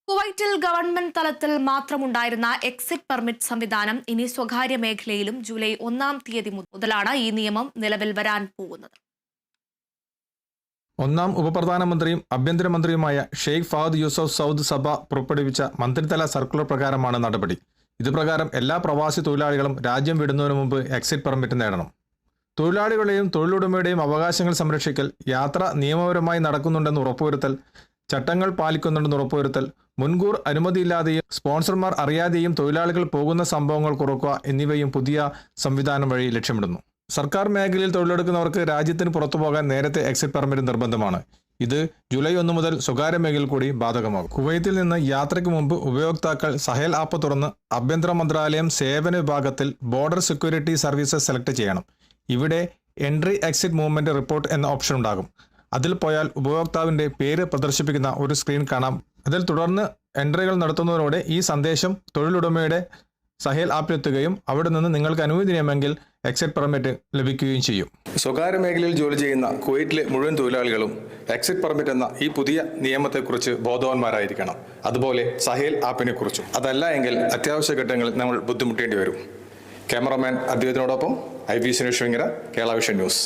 കുവൈറ്റിൽ ഗവൺമെന്റ് തലത്തിൽ മാത്രമുണ്ടായിരുന്ന exit permit സംവിധാനം ഇനി സ്വകാര്യ മേഖലയിലും ജൂലൈ 1-ാം തീയതി മുതലാണ് ഈ നിയമം നിലവിൽ വരാൻ പോകുന്നത്. ഒന്നാം ഉപപ്രധാനമന്ത്രിയും ആഭ്യന്തരമന്ത്രിയുമായ ഷെയ്ഖ് ഫഹദ് യൂസഫ് സൗദ് സഭ പുറപ്പെടുവിച്ച മന്ത്രിതല സർക്കുലർ പ്രകാരമാണ് നടപടി. ഇതുപ്രകാരം എല്ലാ പ്രവാസി തൊഴിലാളികളും രാജ്യം വിടുന്നതിനു മുമ്പ് എക്സിറ്റ് പെർമിറ്റ് നേടണം. തൊഴിലാളികളുടെയും തൊഴിലുടമയുടെയും അവകാശങ്ങൾ സംരക്ഷിക്കൽ, യാത്ര നിയമപരമായി നടക്കുന്നുണ്ടെന്ന് ഉറപ്പുവരുത്തൽ, ചട്ടങ്ങൾ പാലിക്കുന്നുണ്ടെന്ന് ഉറപ്പുവരുത്തൽ, മുൻകൂർ അനുമതിയില്ലാതെയും സ്പോൺസർമാർ അറിയാതെയും തൊഴിലാളികൾ പോകുന്ന സംഭവങ്ങൾ കുറയ്ക്കുക എന്നിവയും പുതിയ സംവിധാനം വഴി ലക്ഷ്യമിടുന്നു. സർക്കാർ മേഖലയിൽ തൊഴിലെടുക്കുന്നവർക്ക് രാജ്യത്തിന് പുറത്തുപോകാൻ നേരത്തെ എക്സിറ്റ് പെർമിറ്റ് നിർബന്ധമാണ്. ഇത് ജൂലൈ 1 മുതൽ സ്വകാര്യ മേഖലയിൽ കൂടി ബാധകമാകും. കുവൈത്തിൽ നിന്ന് യാത്രയ്ക്ക് മുമ്പ് ഉപയോക്താക്കൾ സഹേൽ ആപ്പ് തുറന്ന് ആഭ്യന്തര മന്ത്രാലയം സേവന വിഭാഗത്തിൽ ബോർഡർ സെക്യൂരിറ്റി സർവീസസ് സെലക്ട് ചെയ്യണം. ഇവിടെ എൻട്രി എക്സിറ്റ് മൂവ്മെന്റ് റിപ്പോർട്ട് എന്ന ഓപ്ഷൻ ഉണ്ടാകും. അതിൽ പോയാൽ ഉപഭോക്താവിന്റെ പേര് പ്രദർശിപ്പിക്കുന്ന ഒരു സ്ക്രീൻ കാണാം. അതിൽ തുടർന്ന് എൻട്രികൾ നടത്തുന്നതോടെ ഈ സന്ദേശം തൊഴിലുടമയുടെ സഹേൽ ആപ്പിലെത്തുകയും അവിടെ നിന്ന് നിങ്ങൾക്ക് അനുവദനീയമെങ്കിൽ എക്സിറ്റ് പെർമിറ്റ് ലഭിക്കുകയും ചെയ്യും. സ്വകാര്യ മേഖലയിൽ ജോലി ചെയ്യുന്ന കുവൈറ്റിലെ മുഴുവൻ തൊഴിലാളികളും എക്സിറ്റ് പെർമിറ്റ് എന്ന ഈ പുതിയ നിയമത്തെക്കുറിച്ച് ബോധവാന്മാരായിരിക്കണം. അതുപോലെ സഹേൽ ആപ്പിനെ കുറിച്ചും. അതല്ല എങ്കിൽ അത്യാവശ്യ ഘട്ടങ്ങളിൽ നമ്മൾ ബുദ്ധിമുട്ടേണ്ടി വരും. ക്യാമറമാൻ അദ്ദേഹത്തിനോടൊപ്പം IB Suresh Vengara, Kerala vision news.